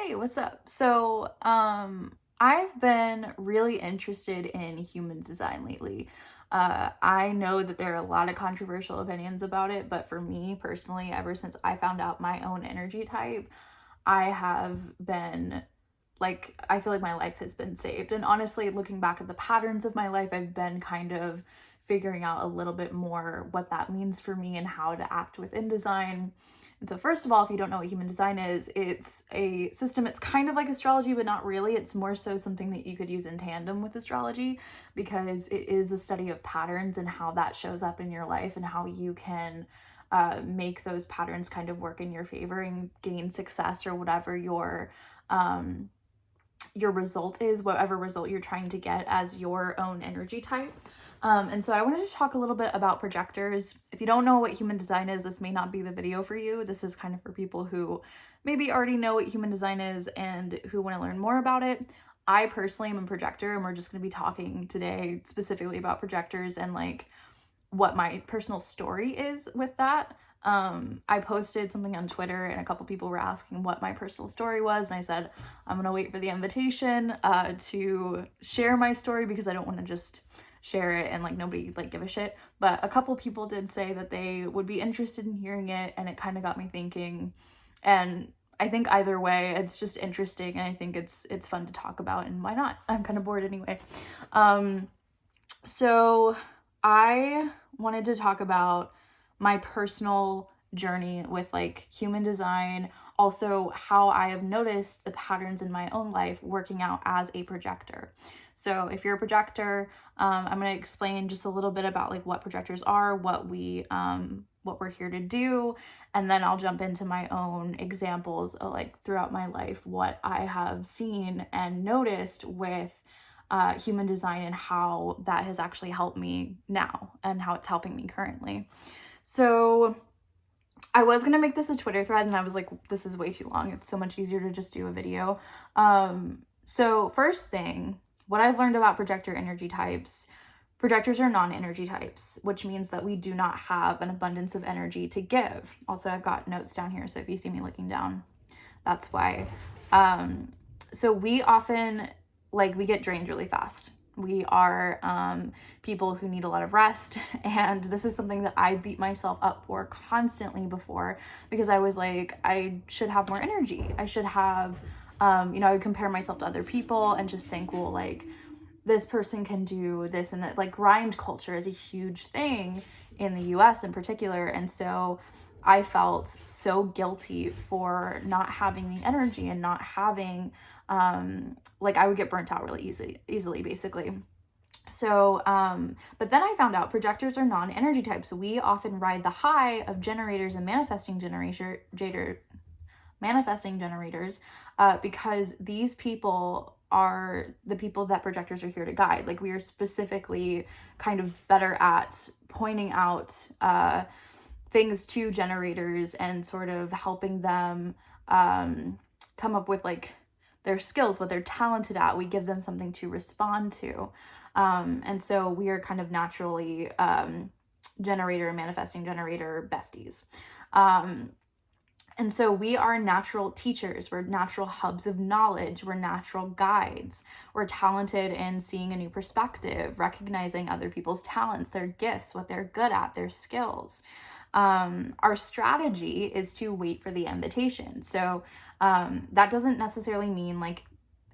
Hey, what's up? I've been really interested in human design lately. I know that there are a lot of controversial opinions about it, but for me personally, ever since I found out my own energy type, I have been I feel like my life has been saved. And honestly, looking back at the patterns of my life, I've been kind of figuring out a little bit more what that means for me and how to act within design. And so, first of all, if you don't know what human design is, it's a system. It's kind of like astrology, but not really. It's more so something that you could use in tandem with astrology because it is a study of patterns and how that shows up in your life and how you can make those patterns kind of work in your favor and gain success or whatever your result is, whatever result you're trying to get as your own energy type. And so I wanted to talk a little bit about projectors. If you don't know what human design is, this may not be the video for you. This is kind of for people who maybe already know what human design is and who want to learn more about it. I personally am a projector, and we're just going to be talking today specifically about projectors and what my personal story is with that. I posted something on Twitter and a couple people were asking what my personal story was, and I said I'm gonna wait for the invitation to share my story because I don't want to just share it and nobody give a shit. But a couple people did say that they would be interested in hearing it, and it kind of got me thinking. And I think either way, it's just interesting, and I think it's fun to talk about, and why not? I'm kind of bored anyway. So I wanted to talk about my personal journey with human design, also how I have noticed the patterns in my own life working out as a projector. So if you're a projector, I'm going to explain just a little bit about what projectors are, what we're here to do, and then I'll jump into my own examples of throughout my life, what I have seen and noticed with human design and how that has actually helped me now and how it's helping me currently. So I was going to make this a Twitter thread, and I was like, this is way too long. It's so much easier to just do a video. So first thing, what I've learned about projector energy types, projectors are non-energy types, which means that we do not have an abundance of energy to give. Also, I've got notes down here, so if you see me looking down, that's why. So we often, we get drained really fast. We are people who need a lot of rest, and this is something that I beat myself up for constantly before, because I was like, I should have more energy. I should have, I would compare myself to other people and just think, well, this person can do this and that. Grind culture is a huge thing in the US in particular, and so I felt so guilty for not having the energy and not having I would get burnt out really easily basically. So but then I found out projectors are non-energy types. We often ride the high of generators and manifesting generators because these people are the people that projectors are here to guide. We are specifically kind of better at pointing out things to generators and sort of helping them come up with their skills, what they're talented at. We give them something to respond to. And so we are kind of naturally generator and manifesting generator besties. And so we are natural teachers. We're natural hubs of knowledge. We're natural guides. We're talented in seeing a new perspective, recognizing other people's talents, their gifts, what they're good at, their skills. Our strategy is to wait for the invitation. So that doesn't necessarily mean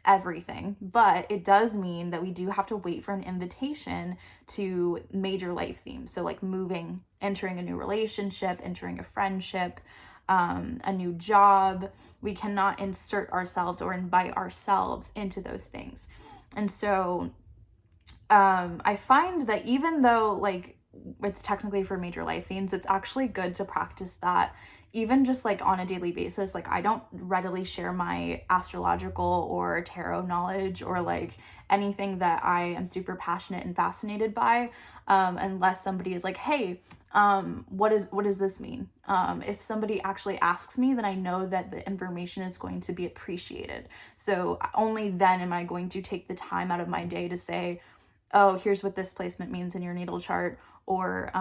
everything, but it does mean that we do have to wait for an invitation to major life themes. So moving, entering a new relationship, entering a friendship, a new job. We cannot insert ourselves or invite ourselves into those things. And so I find that even though it's technically for major life themes, it's actually good to practice that even just on a daily basis. I don't readily share my astrological or tarot knowledge or anything that I am super passionate and fascinated by unless somebody is like, hey, what does this mean? If somebody actually asks me, then I know that the information is going to be appreciated. So only then am I going to take the time out of my day to say, oh, here's what this placement means in your natal chart, or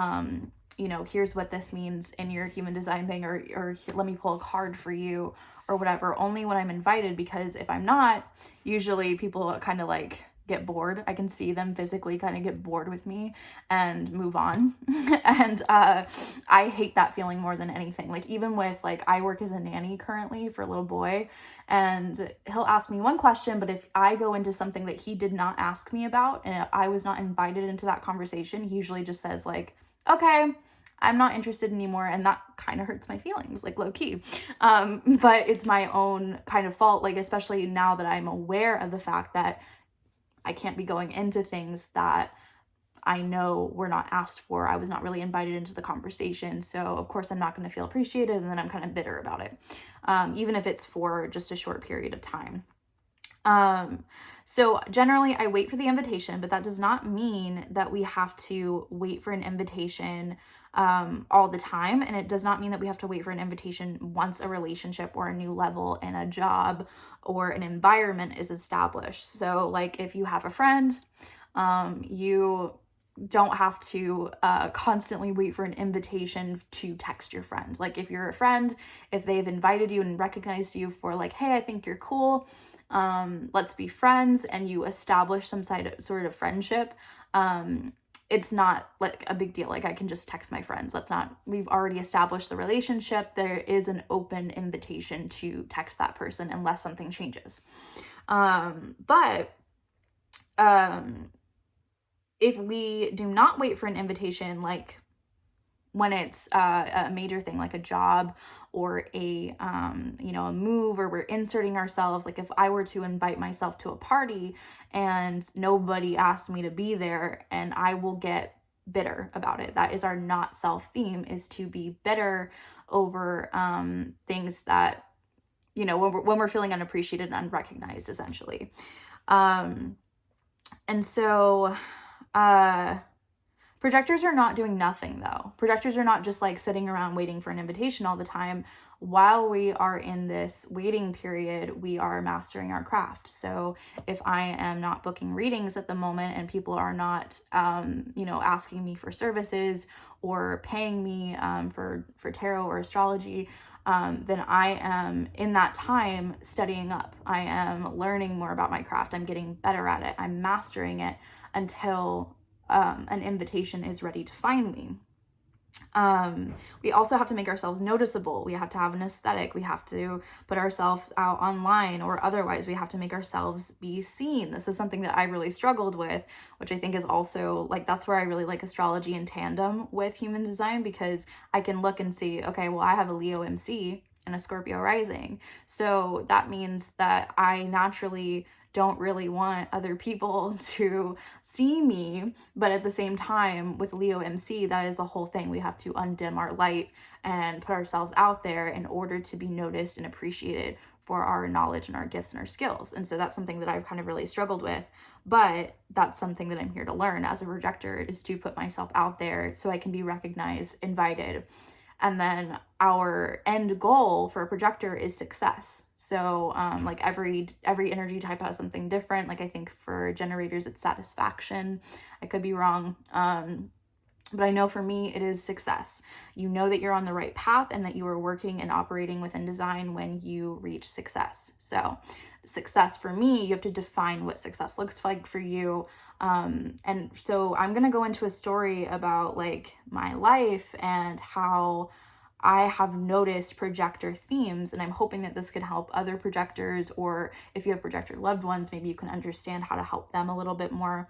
here's what this means in your human design thing, or let me pull a card for you or whatever, only when I'm invited, because if I'm not, usually people kind of like get bored. I can see them physically kind of get bored with me and move on. And I hate that feeling more than anything. Like, even with, like, I work as a nanny currently for a little boy, and he'll ask me one question, but if I go into something that he did not ask me about and I was not invited into that conversation, he usually just says like, okay, I'm not interested anymore. And that kind of hurts my feelings, like, low key. But it's my own kind of fault, like, especially now that I'm aware of the fact that I can't be going into things that I know were not asked for. I was not really invited into the conversation. So of course I'm not going to feel appreciated, and then I'm kind of bitter about it, even if it's for just a short period of time. So generally I wait for the invitation, but that does not mean that we have to wait for an invitation all the time. And it does not mean that we have to wait for an invitation once a relationship or a new level in a job or an environment is established. So like, if you have a friend, you don't have to constantly wait for an invitation to text your friend. Like, if you're a friend, if they've invited you and recognized you for like, hey, I think you're cool, let's be friends, and you establish some sort of friendship, it's not like a big deal. Like, I can just text my friends. We've already established the relationship. There is an open invitation to text that person unless something changes. But if we do not wait for an invitation, like when it's a major thing like a job or a move, or we're inserting ourselves, like if I were to invite myself to a party and nobody asked me to be there, and I will get bitter about it. That is our not self theme, is to be bitter over things that, when we're feeling unappreciated and unrecognized, essentially. And so projectors are not doing nothing, though. Projectors are not just like sitting around waiting for an invitation all the time. While we are in this waiting period, we are mastering our craft. So if I am not booking readings at the moment and people are not, asking me for services or paying me for tarot or astrology, then I am in that time studying up. I am learning more about my craft. I'm getting better at it. I'm mastering it until an invitation is ready to find me. We also have to make ourselves noticeable. We have to have an aesthetic. We have to put ourselves out online, or otherwise we have to make ourselves be seen. This is something that I really struggled with, which I think is also like, that's where I really like astrology in tandem with human design, because I can look and see, okay, well, I have a Leo MC and a Scorpio rising. So that means that I naturally don't really want other people to see me. But at the same time, with Leo MC, that is the whole thing. We have to undim our light and put ourselves out there in order to be noticed and appreciated for our knowledge and our gifts and our skills. And so that's something that I've kind of really struggled with. But that's something that I'm here to learn as a projector, is to put myself out there so I can be recognized, invited. And then our end goal for a projector is success. So like every energy type has something different. Like, I think for generators it's satisfaction. I could be wrong. But I know for me it is success. You know that you're on the right path and that you are working and operating within design when you reach success. So success for me, you have to define what success looks like for you. And so I'm going to go into a story about like my life and how I have noticed projector themes, and I'm hoping that this could help other projectors, or if you have projector loved ones, maybe you can understand how to help them a little bit more.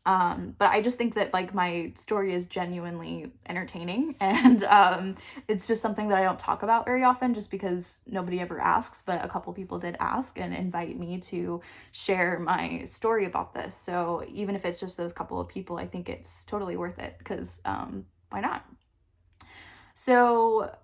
But I just think that like my story is genuinely entertaining, and it's just something that I don't talk about very often, just because nobody ever asks, but a couple people did ask and invite me to share my story about this. So even if it's just those couple of people, I think it's totally worth it, because why not? So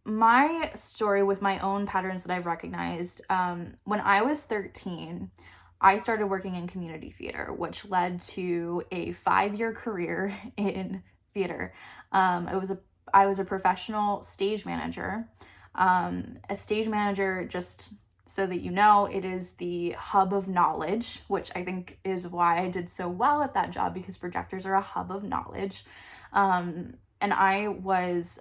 my story with my own patterns that I've recognized, when I was 13, I started working in community theater, which led to a 5-year career in theater. I was a professional stage manager. A stage manager, just so that you know, it is the hub of knowledge, which I think is why I did so well at that job, because projectors are a hub of knowledge. and I was,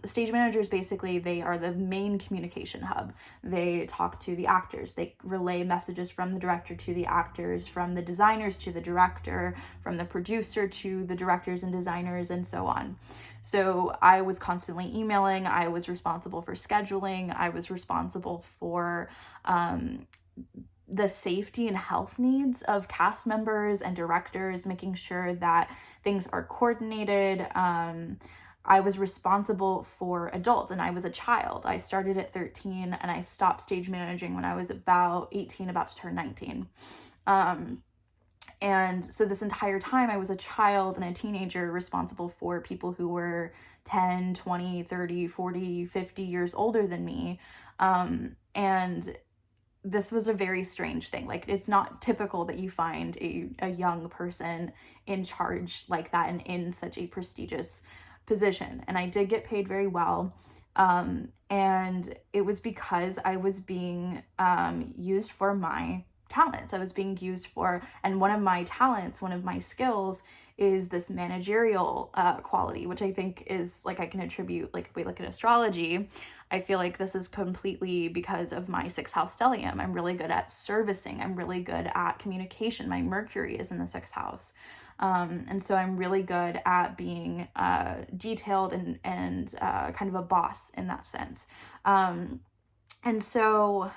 stage managers, basically, they are the main communication hub. They talk to the actors, they relay messages from the director to the actors, from the designers to the director, from the producer to the directors and designers, and so on. So I was constantly emailing, I was responsible for scheduling, I was responsible for the safety and health needs of cast members and directors, making sure that things are coordinated. I was responsible for adults, and I was a child. I started at 13 and I stopped stage managing when I was about 18, about to turn 19. And so this entire time I was a child and a teenager responsible for people who were 10, 20, 30, 40, 50 years older than me. And this was a very strange thing. Like, it's not typical that you find a young person in charge like that and in such a prestigious position. And I did get paid very well. And it was because I was being used for my talents. I was being used for, and one of my talents, one of my skills is this managerial quality, which I think is, like, I can attribute, like, if we look at astrology, I feel like this is completely because of my 6th house stellium. I'm really good at servicing. I'm really good at communication. My Mercury is in the 6th house. And so I'm really good at being detailed and kind of a boss in that sense. And so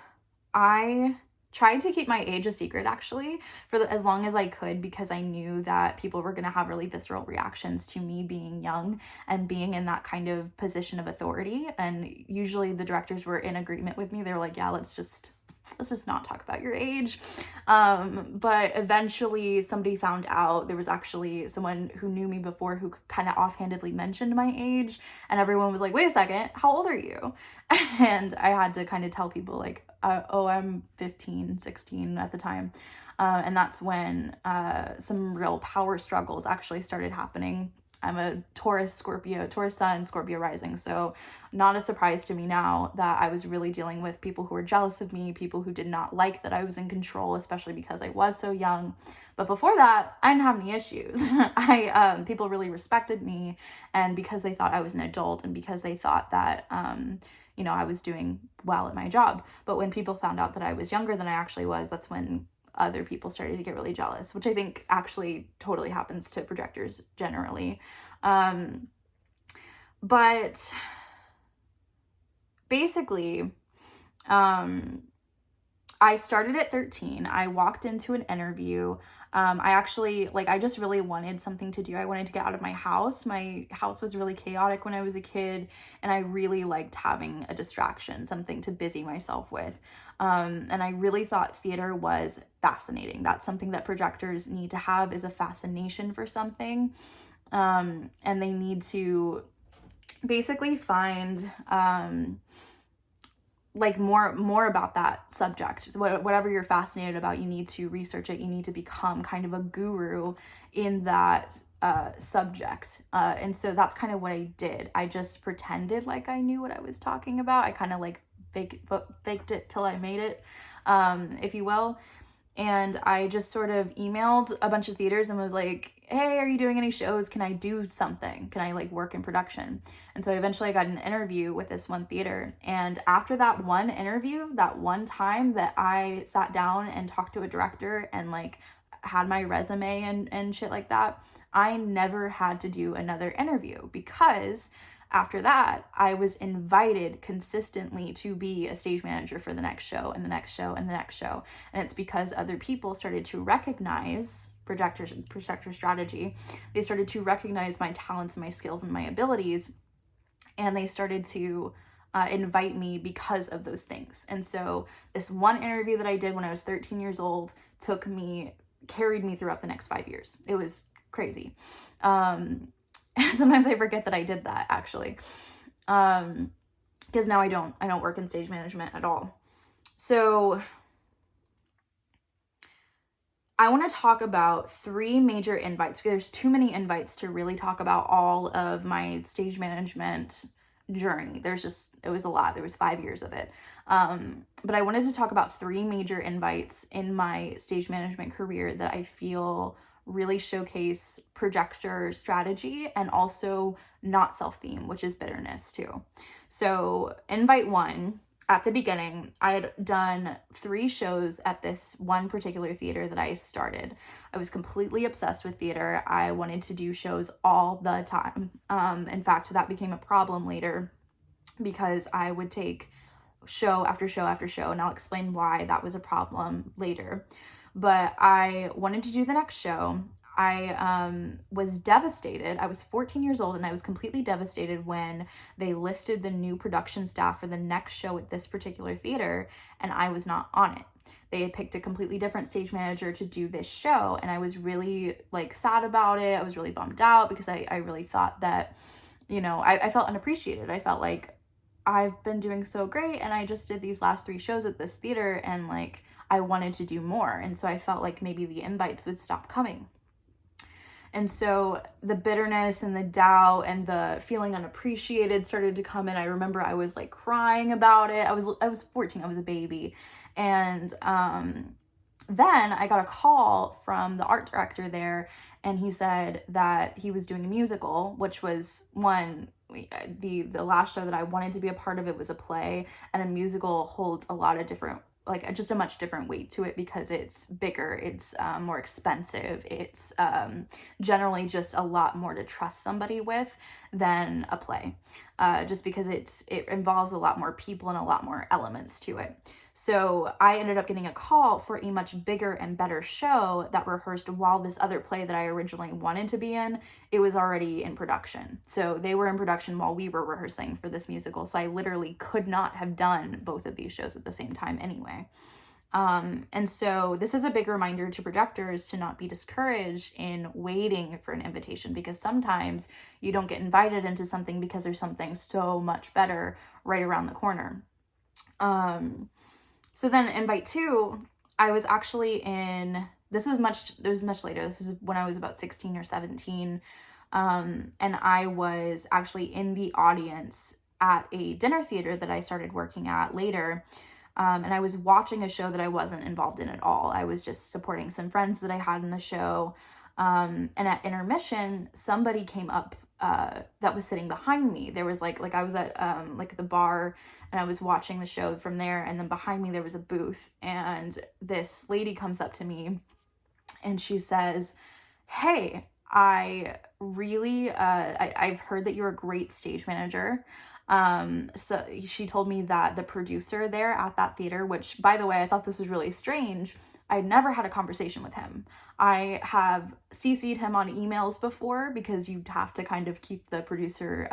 I tried to keep my age a secret, actually, for as long as I could, because I knew that people were going to have really visceral reactions to me being young and being in that kind of position of authority. And usually the directors were in agreement with me. They were like, yeah, let's just not talk about your age. But eventually somebody found out. There was actually someone who knew me before who kind of offhandedly mentioned my age, and everyone was like, wait a second, how old are you? And I had to kind of tell people, like, oh, I'm 15, 16 at the time. And that's when some real power struggles actually started happening. I'm a Taurus sun, Scorpio rising. So not a surprise to me now that I was really dealing with people who were jealous of me, people who did not like that I was in control, especially because I was so young. But before that, I didn't have any issues. People really respected me, and because they thought I was an adult, and because they thought that, I was doing well at my job. But when people found out that I was younger than I actually was, that's when other people started to get really jealous, which I think actually totally happens to projectors generally. But basically, I started at 13. I walked into an interview. I just really wanted something to do. I wanted to get out of my house. My house was really chaotic when I was a kid, and I really liked having a distraction, something to busy myself with. And I really thought theater was fascinating. That's something that projectors need to have, is a fascination for something. And they need to basically find more about that subject. Whatever you're fascinated about, you need to research it. You need to become kind of a guru in that subject. And so that's kind of what I did. I just pretended like I knew what I was talking about. I kind of faked it till I made it, if you will. And I just sort of emailed a bunch of theaters and was like, hey, are you doing any shows? Can I do something? Can I work in production? And so eventually I got an interview with this one theater. And after that one interview, that one time that I sat down and talked to a director and had my resume and shit like that, I never had to do another interview, because after that, I was invited consistently to be a stage manager for the next show and the next show and the next show. And it's because other people started to recognize Projector strategy. They started to recognize my talents and my skills and my abilities, and they started to invite me because of those things. And so this one interview that I did when I was 13 years old carried me throughout the next 5 years. It was crazy. Sometimes I forget that I did that, actually, because now I don't work in stage management at all. So I want to talk about 3 major invites, because there's too many invites to really talk about all of my stage management journey. It was a lot. There was 5 years of it. But I wanted to talk about 3 major invites in my stage management career that I feel really showcase projector strategy and also not self-theme, which is bitterness too. So invite one, at the beginning, I had done 3 shows at this one particular theater that I started. I was completely obsessed with theater. I wanted to do shows all the time. In fact, that became a problem later because I would take show after show after show, and I'll explain why that was a problem later. But I wanted to do the next show. I was devastated. I was 14 years old and I was completely devastated when they listed the new production staff for the next show at this particular theater, and I was not on it. They had picked a completely different stage manager to do this show, and I was really like sad about it. I was really bummed out because I really thought that, I felt unappreciated. I felt like I've been doing so great and I just did these last 3 shows at this theater, and like I wanted to do more. And so I felt like maybe the invites would stop coming. And so the bitterness and the doubt and the feeling unappreciated started to come in. I remember I was like crying about it. I was 14, I was a baby. And then I got a call from the art director there, and he said that he was doing a musical, which was the last show that I wanted to be a part of. It was a play, and a musical holds a lot of different, like just a much different weight to it because it's bigger, it's more expensive, it's generally just a lot more to trust somebody with than a play, just because it involves a lot more people and a lot more elements to it. So I ended up getting a call for a much bigger and better show that rehearsed while this other play that I originally wanted to be in, it was already in production. So they were in production while we were rehearsing for this musical. So I literally could not have done both of these shows at the same time anyway. And so this is a big reminder to projectors to not be discouraged in waiting for an invitation, because sometimes you don't get invited into something because there's something so much better right around the corner. So then invite 2, I was actually it was much later. This was when I was about 16 or 17. And I was actually in the audience at a dinner theater that I started working at later. And I was watching a show that I wasn't involved in at all. I was just supporting some friends that I had in the show. And at intermission, somebody came up that was sitting behind me. There was like I was at like the bar, and I was watching the show from there, and then behind me there was a booth, and this lady comes up to me and she says, "Hey, I really I've heard that you're a great stage manager." So she told me that the producer there at that theater, which by the way, I thought this was really strange, I'd never had a conversation with him. I have CC'd him on emails before because you have to kind of keep the producer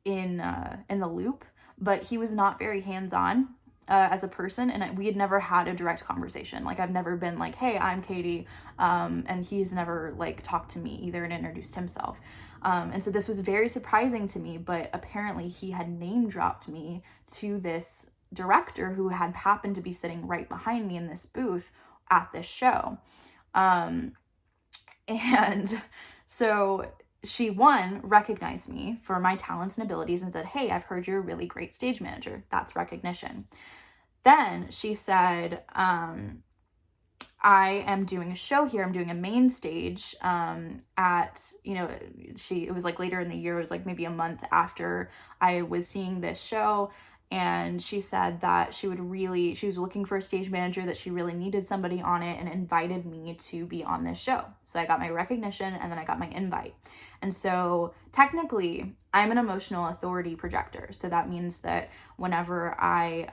in the loop, but he was not very hands-on as a person, and we had never had a direct conversation. Like I've never been like, "Hey, I'm Katie," and he's never like talked to me either and introduced himself. And so this was very surprising to me, but apparently he had name dropped me to this director who had happened to be sitting right behind me in this booth at this show. And so she recognized me for my talents and abilities and said, "Hey, I've heard you're a really great stage manager." That's recognition. Then she said, "I am doing a show here. I'm doing a main stage it was like later in the year, it was like maybe a month after I was seeing this show." And she said that she was looking for a stage manager, that she really needed somebody on it, and invited me to be on this show. So I got my recognition and then I got my invite. And so technically I'm an emotional authority projector. So that means that whenever I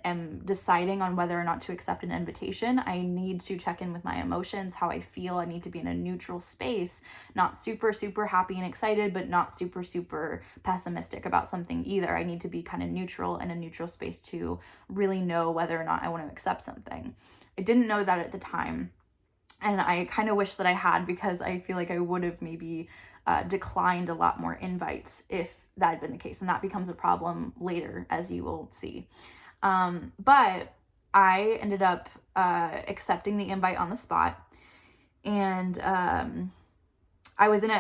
am deciding on whether or not to accept an invitation, I need to check in with my emotions, how I feel. I need to be in a neutral space, not super, super happy and excited, but not super, super pessimistic about something either. I need to be kind of neutral, in a neutral space to really know whether or not I want to accept something. I didn't know that at the time, and I kind of wish that I had, because I feel like I would have maybe declined a lot more invites if that had been the case, and that becomes a problem later, as you will see. But I ended up accepting the invite on the spot, and I was in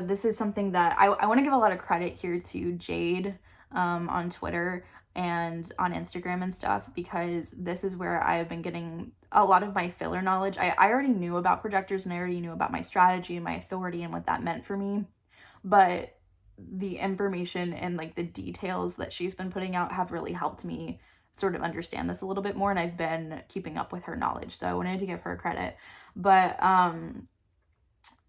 this is something that I want to give a lot of credit here to Jade on Twitter. and on Instagram and stuff, because this is where I have been getting a lot of my filler knowledge. I already knew about projectors, and I already knew about my strategy and my authority and what that meant for me. But the information and like the details that she's been putting out have really helped me sort of understand this a little bit more, and I've been keeping up with her knowledge. So I wanted to give her credit. But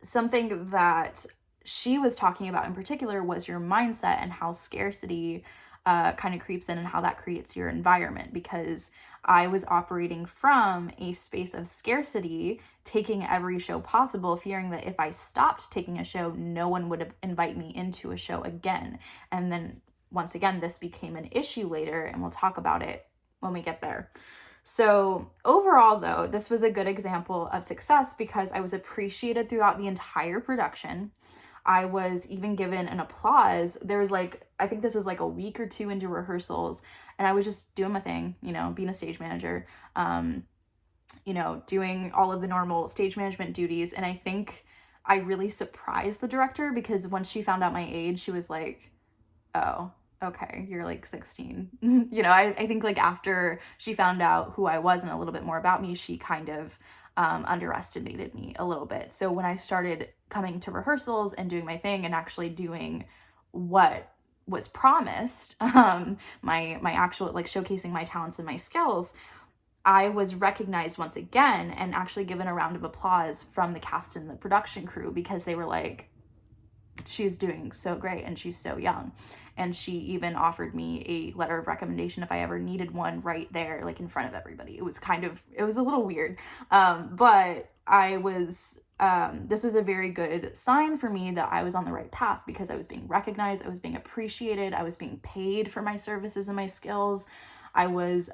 something that she was talking about in particular was your mindset and how scarcity kind of creeps in and how that creates your environment, because I was operating from a space of scarcity, taking every show possible, fearing that if I stopped taking a show, no one would invite me into a show again. And then once again, this became an issue later, and we'll talk about it when we get there. So overall, though, this was a good example of success because I was appreciated throughout the entire production. I was even given an applause. There was like, I think this was like a week or two into rehearsals, and I was just doing my thing, you know, being a stage manager, you know, doing all of the normal stage management duties. And I think I really surprised the director, because once she found out my age, she was like, oh, okay, you're like 16. You know, I think like after she found out who I was and a little bit more about me, she kind of underestimated me a little bit. So when I started coming to rehearsals and doing my thing and actually doing what was promised, my actual like showcasing my talents and my skills, I was recognized once again and actually given a round of applause from the cast and the production crew, because they were like, she's doing so great and she's so young. And she even offered me a letter of recommendation if I ever needed one right there, like in front of everybody. It was a little weird. But I was, this was a very good sign for me that I was on the right path, because I was being recognized, I was being appreciated, I was being paid for my services and my skills. I was,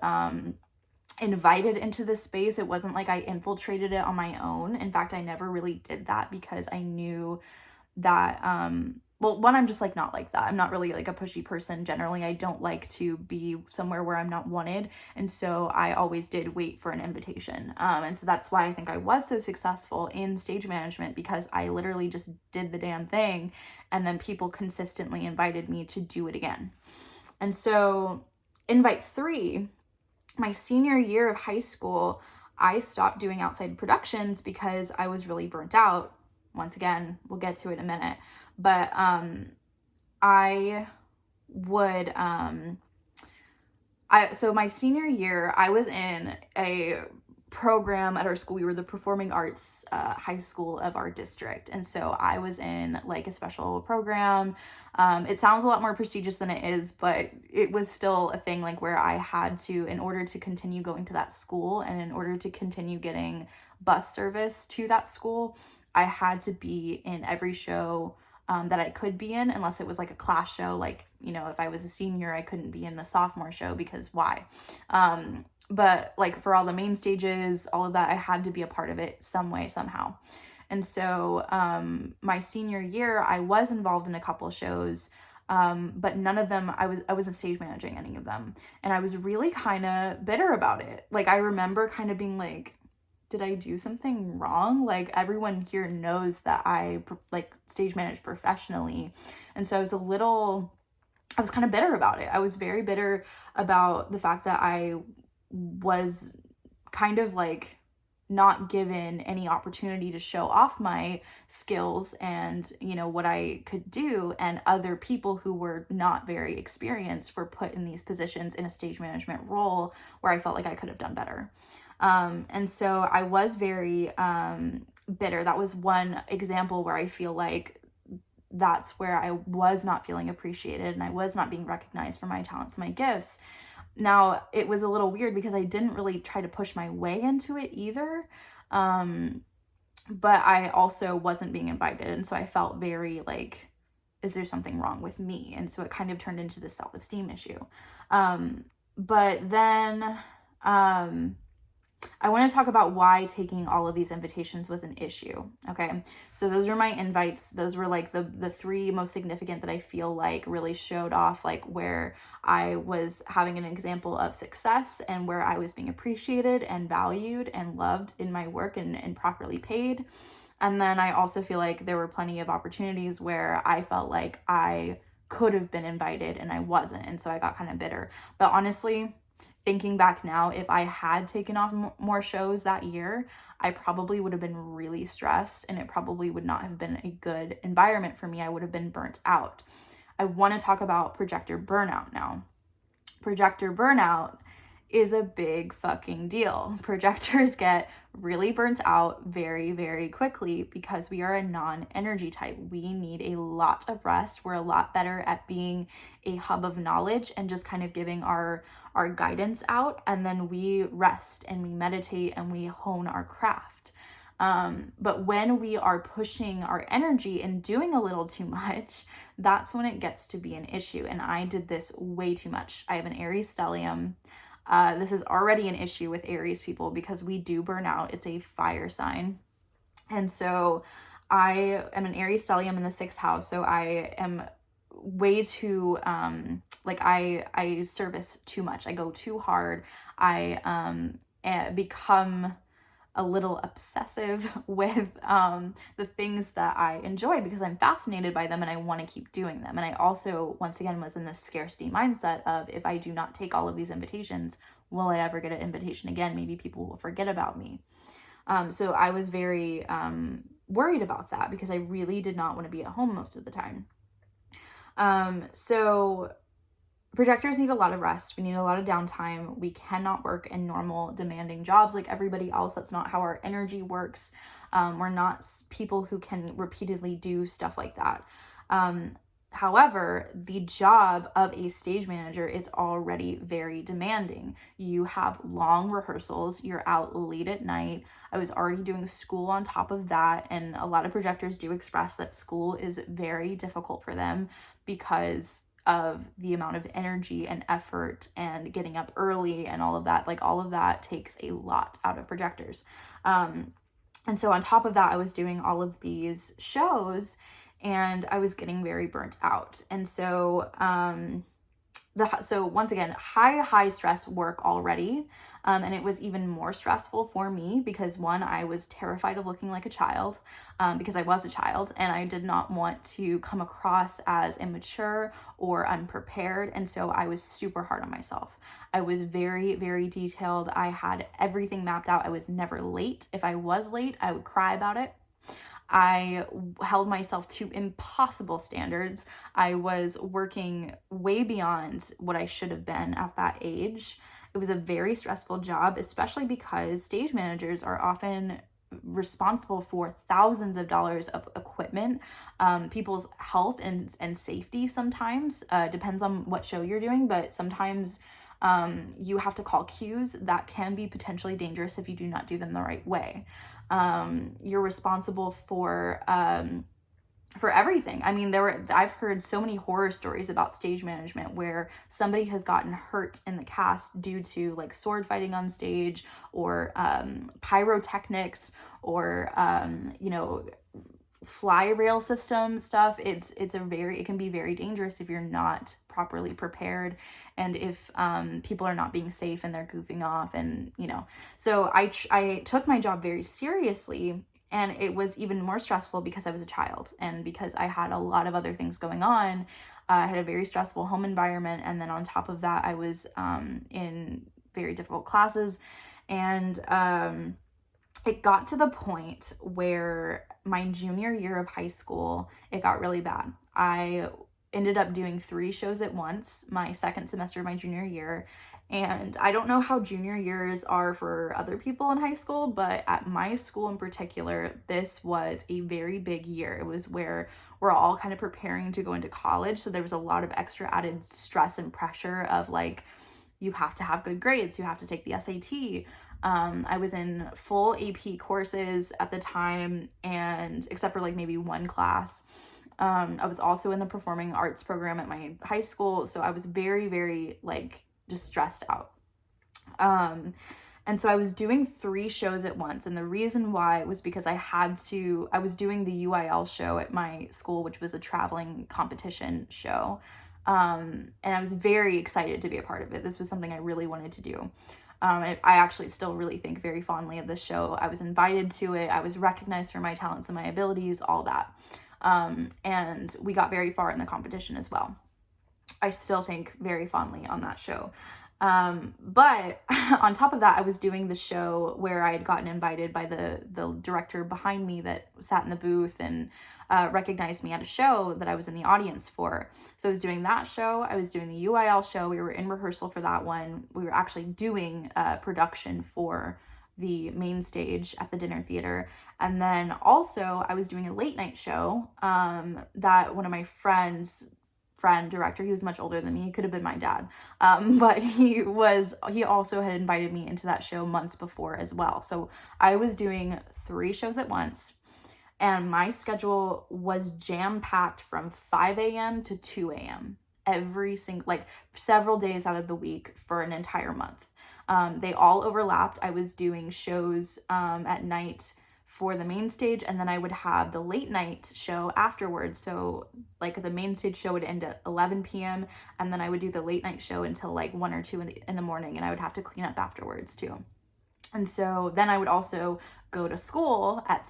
invited into this space. It wasn't like I infiltrated it on my own. In fact, I never really did that, because I knew that well, one, I'm just like not like that. I'm not really like a pushy person generally. I don't like to be somewhere where I'm not wanted, and so I always did wait for an invitation, and so that's why I think I was so successful in stage management, because I literally just did the damn thing, and then people consistently invited me to do it again. And so invite 3, my senior year of high school, I stopped doing outside productions because I was really burnt out. Once again, we'll get to it in a minute. But I would, so my senior year, I was in a program at our school. We were the performing arts high school of our district, and so I was in like a special program. It sounds a lot more prestigious than it is, but it was still a thing, like where I had to, in order to continue going to that school and in order to continue getting bus service to that school, I had to be in every show that I could be in, unless it was like a class show. Like, you know, if I was a senior, I couldn't be in the sophomore show, because why? But like for all the main stages, all of that, I had to be a part of it some way, somehow. And so my senior year, I was involved in a couple shows, but none of them, I wasn't stage managing any of them. And I was really kind of bitter about it. Like, I remember kind of being like, did I do something wrong? Like, everyone here knows that I like stage manage professionally. And so I was kind of bitter about it. I was very bitter about the fact that I was kind of like not given any opportunity to show off my skills and, you know, what I could do. And other people who were not very experienced were put in these positions in a stage management role where I felt like I could have done better. And so I was very bitter. That was one example where I feel like that's where I was not feeling appreciated and I was not being recognized for my talents and my gifts. Now, it was a little weird because I didn't really try to push my way into it either. But I also wasn't being invited. And so I felt very like, is there something wrong with me? And so it kind of turned into this self-esteem issue. But then I want to talk about why taking all of these invitations was an issue. Okay. So those were my invites. Those were like the 3 most significant that I feel like really showed off like where I was having an example of success and where I was being appreciated and valued and loved in my work and properly paid. And then I also feel like there were plenty of opportunities where I felt like I could have been invited and I wasn't. And so I got kind of bitter. But honestly, thinking back now, if I had taken off more shows that year, I probably would have been really stressed and it probably would not have been a good environment for me. I would have been burnt out. I want to talk about projector burnout now. Projector burnout is a big fucking deal. Projectors get really burnt out very, very quickly because we are a non-energy type. We need a lot of rest. We're a lot better at being a hub of knowledge and just kind of giving our guidance out. And then we rest and we meditate and we hone our craft. But when we are pushing our energy and doing a little too much, that's when it gets to be an issue. And I did this way too much. I have an Aries stellium. This is already an issue with Aries people because we do burn out. It's a fire sign. And so I am an Aries stellium in the 6th house. So I am way too, I service too much. I go too hard. I become a little obsessive with the things that I enjoy because I'm fascinated by them and I want to keep doing them. And I also, once again, was in this scarcity mindset of if I do not take all of these invitations, will I ever get an invitation again? Maybe people will forget about me. So I was very worried about that because I really did not want to be at home most of the time. So projectors need a lot of rest. We need a lot of downtime. We cannot work in normal, demanding jobs like everybody else. That's not how our energy works. We're not people who can repeatedly do stuff like that. However, the job of a stage manager is already very demanding. You have long rehearsals. You're out late at night. I was already doing school on top of that. And a lot of projectors do express that school is very difficult for them because of the amount of energy and effort and getting up early and all of that. Like all of that takes a lot out of projectors. And so on top of that, I was doing all of these shows and I was getting very burnt out. And so so once again, high stress work already. And it was even more stressful for me because one, I was terrified of looking like a child because I was a child and I did not want to come across as immature or unprepared. And so I was super hard on myself. I was very, very detailed. I had everything mapped out. I was never late. If I was late, I would cry about it. I held myself to impossible standards. I was working way beyond what I should have been at that age. It was a very stressful job, especially because stage managers are often responsible for thousands of dollars of equipment, people's health and safety sometimes, depends on what show you're doing, but sometimes you have to call cues that can be potentially dangerous if you do not do them the right way. You're responsible for everything. I mean, I've heard so many horror stories about stage management where somebody has gotten hurt in the cast due to like sword fighting on stage or pyrotechnics or fly rail system stuff. It can be very dangerous if you're not properly prepared and if people are not being safe and they're goofing off and so I took my job very seriously, and it was even more stressful because I was a child and because I had a lot of other things going on. I had a very stressful home environment, and then on top of that I was in very difficult classes, and it got to the point where my junior year of high school, it got really bad. I ended up doing 3 shows at once my second semester of my junior year. And I don't know how junior years are for other people in high school, but at my school in particular, this was a very big year. It was where we're all kind of preparing to go into college. So there was a lot of extra added stress and pressure of like, you have to have good grades, you have to take the SAT. I was in full AP courses at the time, and except for like maybe one class. I was also in the performing arts program at my high school, so I was very, very like just stressed out. And so I was doing 3 shows at once, and the reason why was because I was doing the UIL show at my school, which was a traveling competition show. And I was very excited to be a part of it. This was something I really wanted to do. I actually still really think very fondly of this show. I was invited to it. I was recognized for my talents and my abilities, all that. And we got very far in the competition as well. I still think very fondly on that show. But on top of that, I was doing the show where I had gotten invited by the director behind me that sat in the booth and recognized me at a show that I was in the audience for. So I was doing that show. I was doing the UIL show. We were in rehearsal for that one. We were actually doing a production for the main stage at the dinner theater. And then also I was doing a late night show that one of my friend director, he was much older than me, he could have been my dad, but he also had invited me into that show months before as well. So I was doing 3 shows at once, and my schedule was jam-packed from 5 a.m. to 2 a.m. every single, like several days out of the week for an entire month. They all overlapped. I was doing shows at night for the main stage, and then I would have the late night show afterwards. So like the main stage show would end at 11 p.m. and then I would do the late night show until like 1 or 2 in the morning, and I would have to clean up afterwards too. And so then I would also go to school at,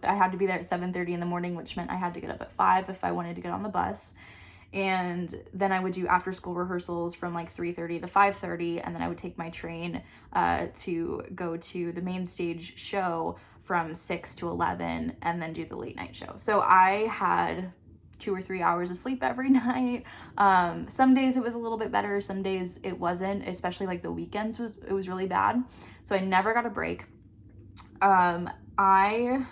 I had to be there at 7:30 in the morning, which meant I had to get up at 5 if I wanted to get on the bus. And then I would do after school rehearsals from like 3:30 to 5:30, and then I would take my train to go to the main stage show from 6 to 11, and then do the late night show. So I had 2 or 3 hours of sleep every night. Some days it was a little bit better, some days it wasn't, especially like the weekends it was really bad. So I never got a break. I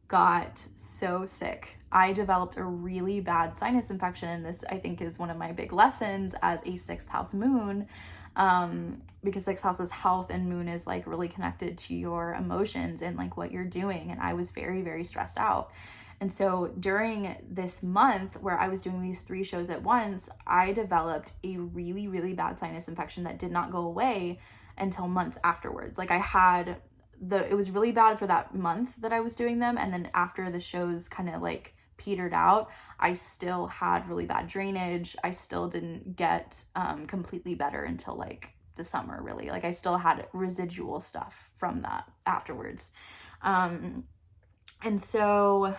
got so sick. I developed a really bad sinus infection, and this I think is one of my big lessons as a 6th house moon, because 6th house is health and moon is like really connected to your emotions and like what you're doing. And I was very, very stressed out. And so during this month where I was doing these 3 shows at once, I developed a really, really bad sinus infection that did not go away until months afterwards. Like it was really bad for that month that I was doing them. And then after the shows kind of like petered out, I still had really bad drainage. I still didn't get completely better until like the summer, really. Like I still had residual stuff from that afterwards. And so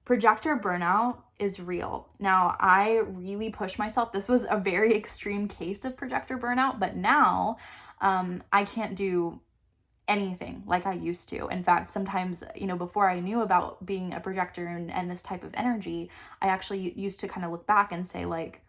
projector burnout is real. Now, I really push myself. This was a very extreme case of projector burnout, but now I can't do anything like I used to. In fact, sometimes, before I knew about being a projector and this type of energy, I actually used to kind of look back and say, like,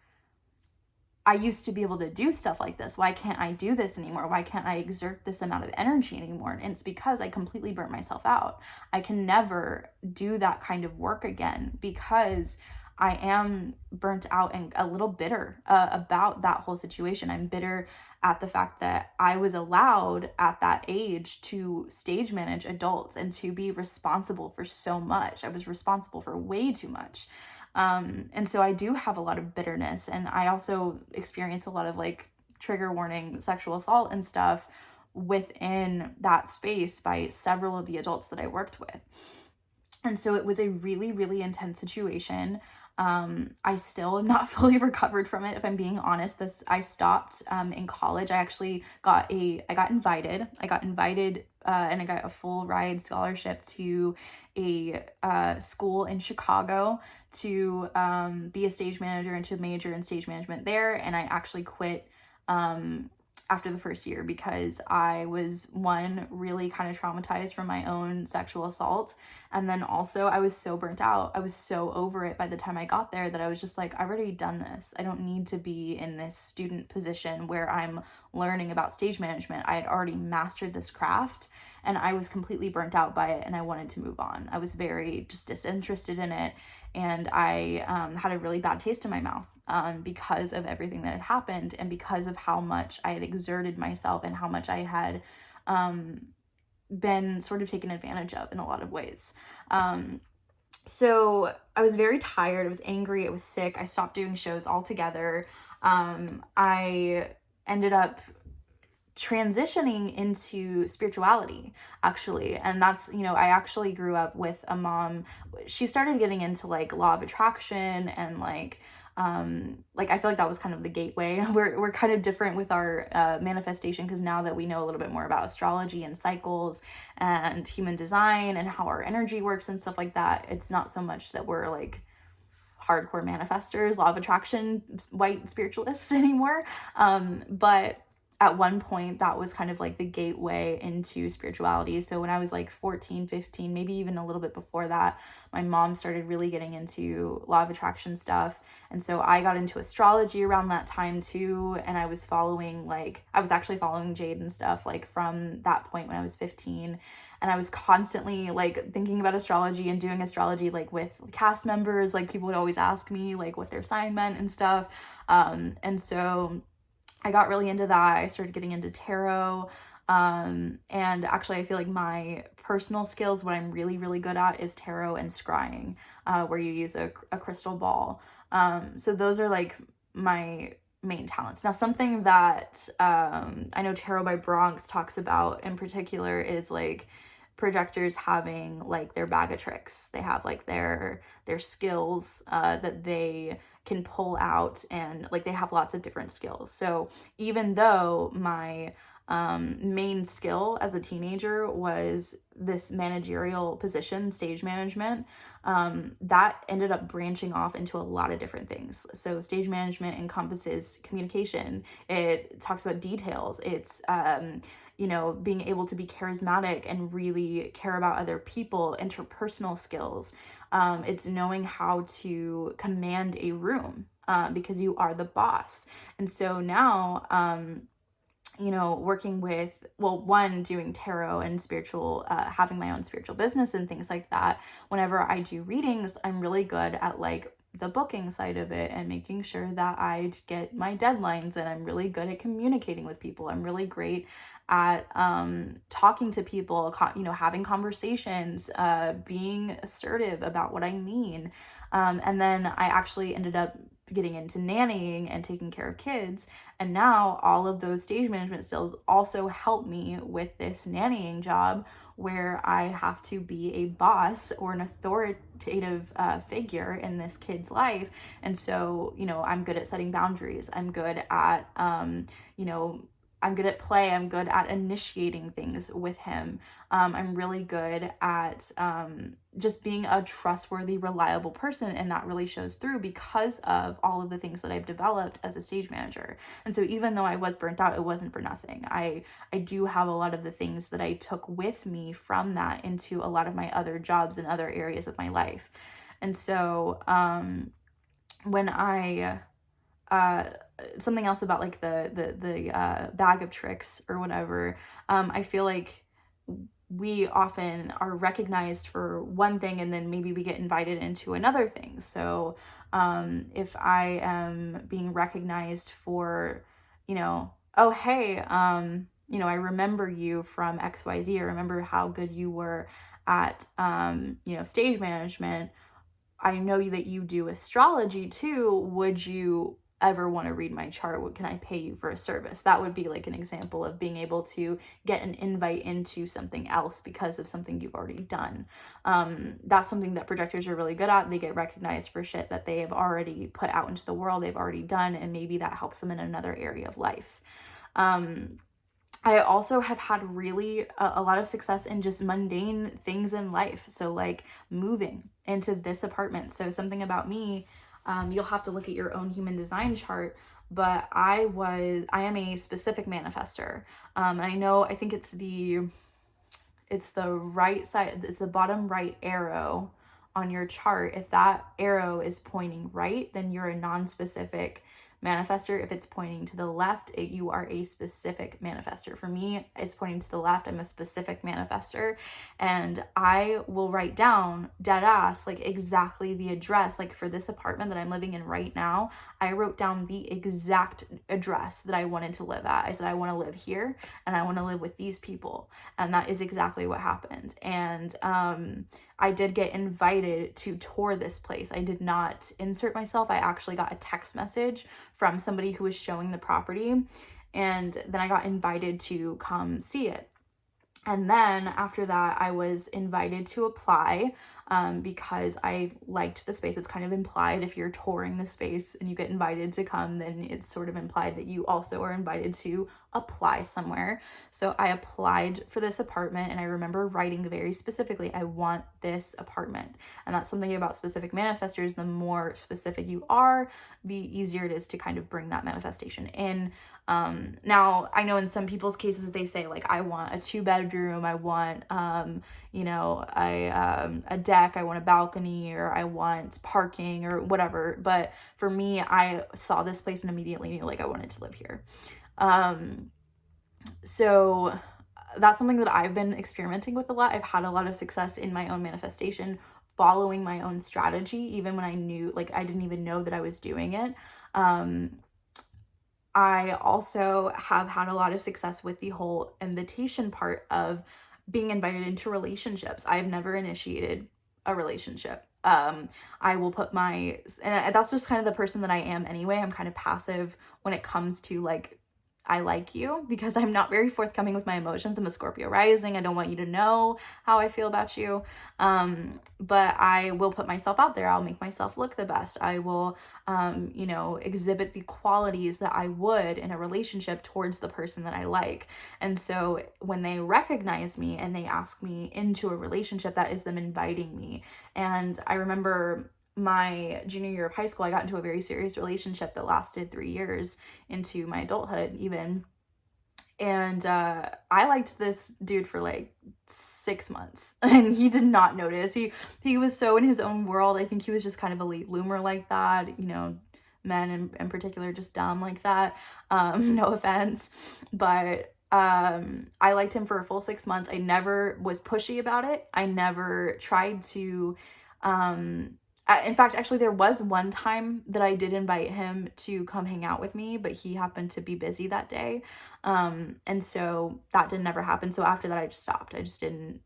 I used to be able to do stuff like this. Why can't I do this anymore? Why can't I exert this amount of energy anymore? And it's because I completely burnt myself out. I can never do that kind of work again because I am burnt out and a little bitter about that whole situation. I'm bitter at the fact that I was allowed at that age to stage manage adults and to be responsible for so much. I was responsible for way too much. And so I do have a lot of bitterness, and I also experience a lot of like trigger warning sexual assault and stuff within that space by several of the adults that I worked with. And so it was a really, really intense situation. I still am not fully recovered from it, if I'm being honest. I stopped in college. I actually got invited. And I got a full ride scholarship to a school in Chicago to be a stage manager and to major in stage management there. And I actually quit after the first year because I was, one, really kind of traumatized from my own sexual assault. And then also I was so burnt out. I was so over it by the time I got there that I was just like, I've already done this. I don't need to be in this student position where I'm learning about stage management. I had already mastered this craft and I was completely burnt out by it, and I wanted to move on. I was very just disinterested in it, and I had a really bad taste in my mouth because of everything that had happened and because of how much I had exerted myself and how much I had been sort of taken advantage of in a lot of ways. So I was very tired. I was angry. I was sick. I stopped doing shows altogether. I ended up transitioning into spirituality, actually. And that's, I actually grew up with a mom. She started getting into like law of attraction and like Like I feel like that was kind of the gateway. We're kind of different with our manifestation, because now that we know a little bit more about astrology and cycles and human design and how our energy works and stuff like that, it's not so much that we're like hardcore manifestors, law of attraction, white spiritualists anymore. But at one point that was kind of like the gateway into spirituality. So when I was like 14, 15, maybe even a little bit before that, my mom started really getting into law of attraction stuff. And so I got into astrology around that time too. And I was actually following Jade and stuff like from that point when I was 15. And I was constantly like thinking about astrology and doing astrology like with cast members. Like people would always ask me like what their sign meant and stuff. And so I got really into that. I started getting into tarot. And actually, I feel like my personal skills, what I'm really, really good at is tarot and scrying, where you use a crystal ball. So those are like my main talents. Now, something that I know Tarot by Bronx talks about in particular is like projectors having like their bag of tricks. They have like their skills that they can pull out, and like they have lots of different skills. So even though my main skill as a teenager was this managerial position, stage management, that ended up branching off into a lot of different things. So stage management encompasses communication. It talks about details. It's being able to be charismatic and really care about other people, interpersonal skills. It's knowing how to command a room, because you are the boss. And so now, working with, doing tarot and spiritual, having my own spiritual business and things like that, whenever I do readings, I'm really good at like the booking side of it and making sure that I get my deadlines, and I'm really good at communicating with people. I'm really great at talking to people, having conversations, being assertive about what I mean. And then I actually ended up getting into nannying and taking care of kids. And now all of those stage management skills also help me with this nannying job, where I have to be a boss or an authoritative figure in this kid's life. And so, I'm good at setting boundaries. I'm good at, I'm good at play. I'm good at initiating things with him. I'm really good at just being a trustworthy, reliable person. And that really shows through because of all of the things that I've developed as a stage manager. And so even though I was burnt out, it wasn't for nothing. I do have a lot of the things that I took with me from that into a lot of my other jobs and other areas of my life. And so when I something else about like the bag of tricks or whatever, I feel like we often are recognized for one thing and then maybe we get invited into another thing. So if I am being recognized for, oh hey, I remember you from XYZ, I remember how good you were at stage management, I know that you do astrology too, would you ever want to read my chart? What can I pay you for a service? That would be like an example of being able to get an invite into something else because of something you've already done. That's something that projectors are really good at. They get recognized for shit that they have already put out into the world, they've already done, and maybe that helps them in another area of life. I also have had really a lot of success in just mundane things in life. So like moving into this apartment. So something about me, you'll have to look at your own human design chart, but I am a specific manifester. I think it's the right side, it's the bottom right arrow on your chart. If that arrow is pointing right, then you're a non-specific manifester. If it's pointing to the left, you are a specific manifester. For me, it's pointing to the left. I'm a specific manifester, and I will write down dead ass like exactly the address. Like for this apartment that I'm living in right now, I wrote down the exact address that I wanted to live at. I said I want to live here and I want to live with these people, and that is exactly what happened. And I did get invited to tour this place. I did not insert myself. I actually got a text message from somebody who was showing the property, and then I got invited to come see it. And then after that, I was invited to apply because I liked the space. It's kind of implied if you're touring the space and you get invited to come, then it's sort of implied that you also are invited to apply somewhere. So I applied for this apartment, and I remember writing very specifically, I want this apartment. And that's something about specific manifestors. The more specific you are, the easier it is to kind of bring that manifestation in. Now I know in some people's cases they say like, I want a 2-bedroom, I want a deck, I want a balcony, or I want parking or whatever. But for me, I saw this place and immediately knew like I wanted to live here. So that's something that I've been experimenting with a lot. I've had a lot of success in my own manifestation, following my own strategy, even when I knew, like, I didn't even know that I was doing it. I also have had a lot of success with the whole invitation part of being invited into relationships. I've never initiated a relationship. I will put and that's just kind of the person that I am anyway. I'm kind of passive when it comes to like, I like you, because I'm not very forthcoming with my emotions. I'm a Scorpio rising. I don't want you to know how I feel about you. But I will put myself out there. I'll make myself look the best. I will, exhibit the qualities that I would in a relationship towards the person that I like. And so when they recognize me and they ask me into a relationship, that is them inviting me. And I remember my junior year of high school, I got into a very serious relationship that lasted 3 years into my adulthood even. And I liked this dude for like 6 months, and he did not notice. He was so in his own world. I think he was just kind of a late bloomer like that, men in particular just dumb like that. No offense, but I liked him for a full 6 months. I never was pushy about it. I never tried to in fact, actually, there was one time that I did invite him to come hang out with me, but he happened to be busy that day. And so that didn't ever happen. So after that, I just stopped. I just didn't.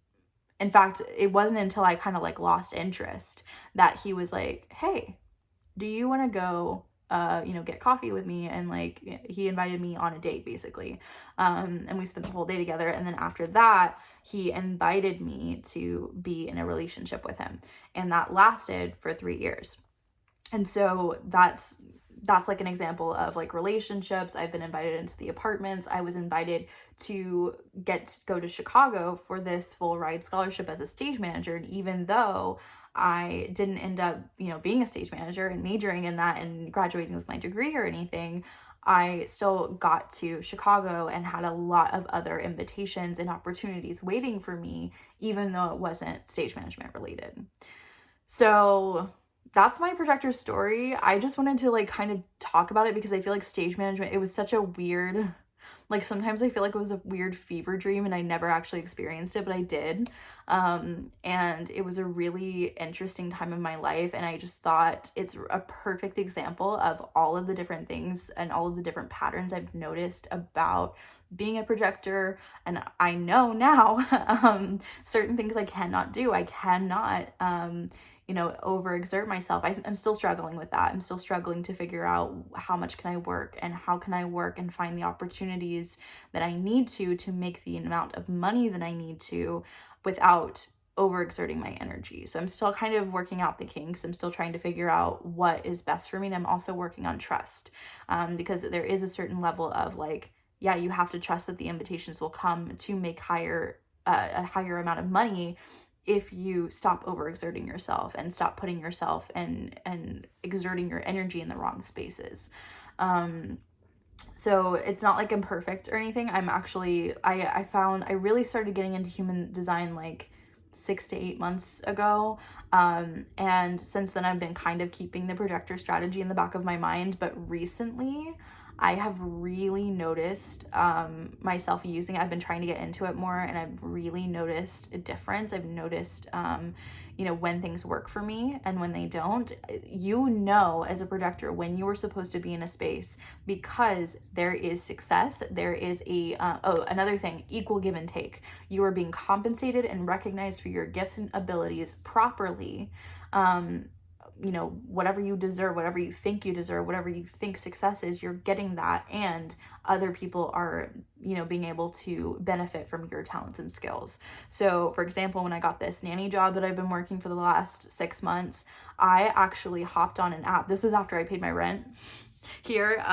In fact, it wasn't until I kind of like lost interest that he was like, hey, do you want to go get coffee with me? And like, he invited me on a date basically. And we spent the whole day together. And then after that, he invited me to be in a relationship with him, and that lasted for 3 years. And so that's like an example of like relationships. I've been invited into the apartments. I was invited to go to Chicago for this full ride scholarship as a stage manager. And even though I didn't end up, being a stage manager and majoring in that and graduating with my degree or anything, I still got to Chicago and had a lot of other invitations and opportunities waiting for me, even though it wasn't stage management related. So that's my projector story. I just wanted to like kind of talk about it because I feel like stage management, it was such a weird, like sometimes I feel like it was a weird fever dream and I never actually experienced it, but I did. And it was a really interesting time in my life. And I just thought it's a perfect example of all of the different things and all of the different patterns I've noticed about being a projector. And I know now certain things I cannot do. I cannot overexert myself. I'm still struggling with that. I'm still struggling to figure out how much can I work and how can I work and find the opportunities that I need to make the amount of money that I need to without overexerting my energy. So I'm still kind of working out the kinks. I'm still trying to figure out what is best for me. And I'm also working on trust because there is a certain level of like, yeah, you have to trust that the invitations will come to make a higher amount of money if you stop overexerting yourself and stop putting yourself and exerting your energy in the wrong spaces. So it's not like I'm perfect or anything. I'm actually, I found I really started getting into human design like 6 to 8 months ago. And since then I've been kind of keeping the projector strategy in the back of my mind, but recently I have really noticed myself using it. I've been trying to get into it more, and I've really noticed a difference. I've noticed, when things work for me and when they don't. As a projector, when you are supposed to be in a space, because there is success, there is another thing, equal give and take. You are being compensated and recognized for your gifts and abilities properly. whatever you deserve, whatever you think you deserve, whatever you think success is, you're getting that. And other people are, being able to benefit from your talents and skills. So for example, when I got this nanny job that I've been working for the last 6 months, I actually hopped on an app. This was after I paid my rent here.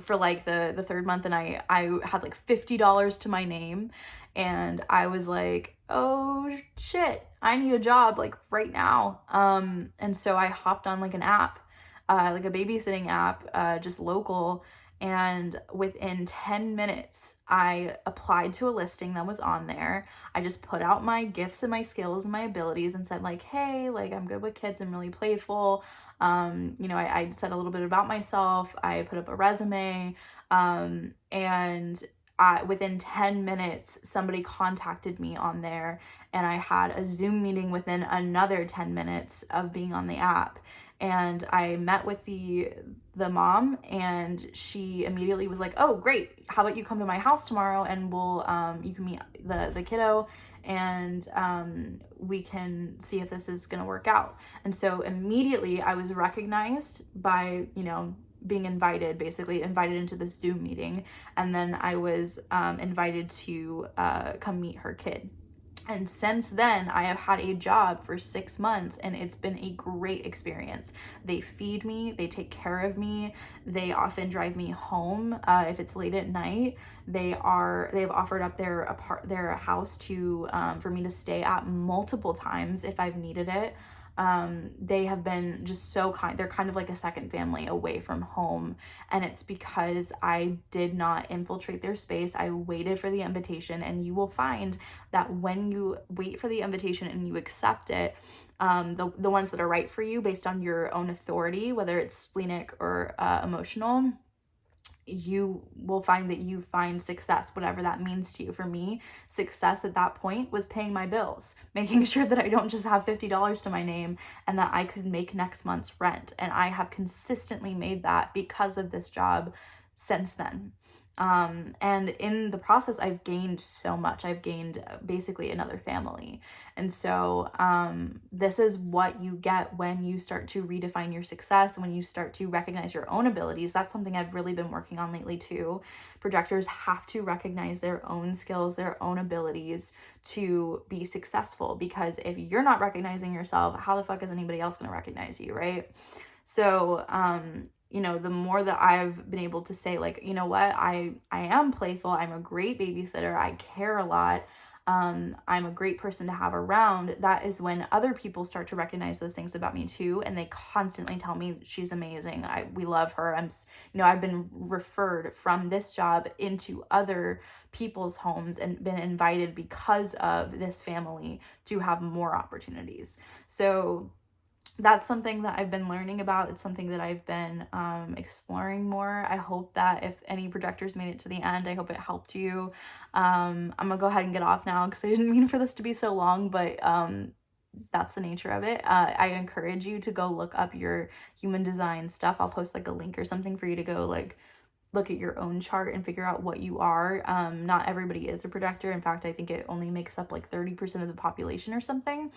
For like the third month, and I had like $50 to my name, and I was like, oh shit, I need a job like right now. And so I hopped on like an app, like a babysitting app, just local, and within 10 minutes I applied to a listing that was on there. I just put out my gifts and my skills and my abilities and said like, hey, like I'm good with kids, I'm really playful. I said a little bit about myself. I put up a resume, and within 10 minutes, somebody contacted me on there, and I had a Zoom meeting within another 10 minutes of being on the app. And I met with the mom, and she immediately was like, oh, great. How about you come to my house tomorrow, and you can meet the kiddo, and we can see if this is going to work out. And so immediately I was recognized by, being basically invited into this Zoom meeting. And then I was invited to come meet her kid. And since then, I have had a job for 6 months, and it's been a great experience. They feed me, they take care of me, they often drive me home if it's late at night. They've offered up their house for me to stay at multiple times if I've needed it. They have been just so kind. They're kind of like a second family away from home. And it's because I did not infiltrate their space. I waited for the invitation, and you will find that when you wait for the invitation and you accept it, the ones that are right for you based on your own authority, whether it's splenic or emotional, you will find that you find success, whatever that means to you. For me, success at that point was paying my bills, making sure that I don't just have $50 to my name, and that I could make next month's rent. And I have consistently made that because of this job since then. And in the process, I've gained so much. I've gained basically another family. And so this is what you get when you start to redefine your success, when you start to recognize your own abilities. That's something I've really been working on lately too. Projectors have to recognize their own skills, their own abilities to be successful, because if you're not recognizing yourself, how the fuck is anybody else going to recognize you, right? So, the more that I've been able to say, like, you know what, I am playful, I'm a great babysitter, I care a lot, I'm a great person to have around, that is when other people start to recognize those things about me too, and they constantly tell me she's amazing, we love her. I've been referred from this job into other people's homes and been invited because of this family to have more opportunities. So that's something that I've been learning about. It's something that I've been exploring more. I hope that if any projectors made it to the end, I hope it helped you. I'm gonna go ahead and get off now because I didn't mean for this to be so long, but that's the nature of it. I encourage you to go look up your human design stuff. I'll post like a link or something for you to go like look at your own chart and figure out what you are. Not everybody is a projector. In fact, I think it only makes up like 30% of the population or something.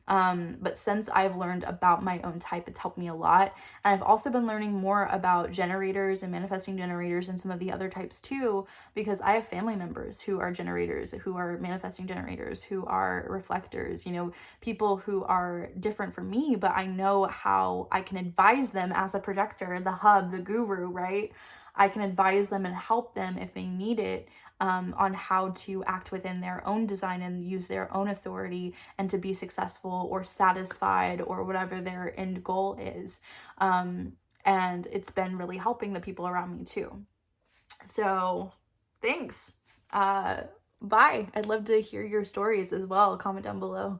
But since I've learned about my own type, it's helped me a lot. And I've also been learning more about generators and manifesting generators and some of the other types too, because I have family members who are generators, who are manifesting generators, who are reflectors, people who are different from me, but I know how I can advise them as a projector, the hub, the guru, right? I can advise them and help them if they need it, on how to act within their own design and use their own authority and to be successful or satisfied or whatever their end goal is. And it's been really helping the people around me too. So thanks. Bye. I'd love to hear your stories as well. Comment down below.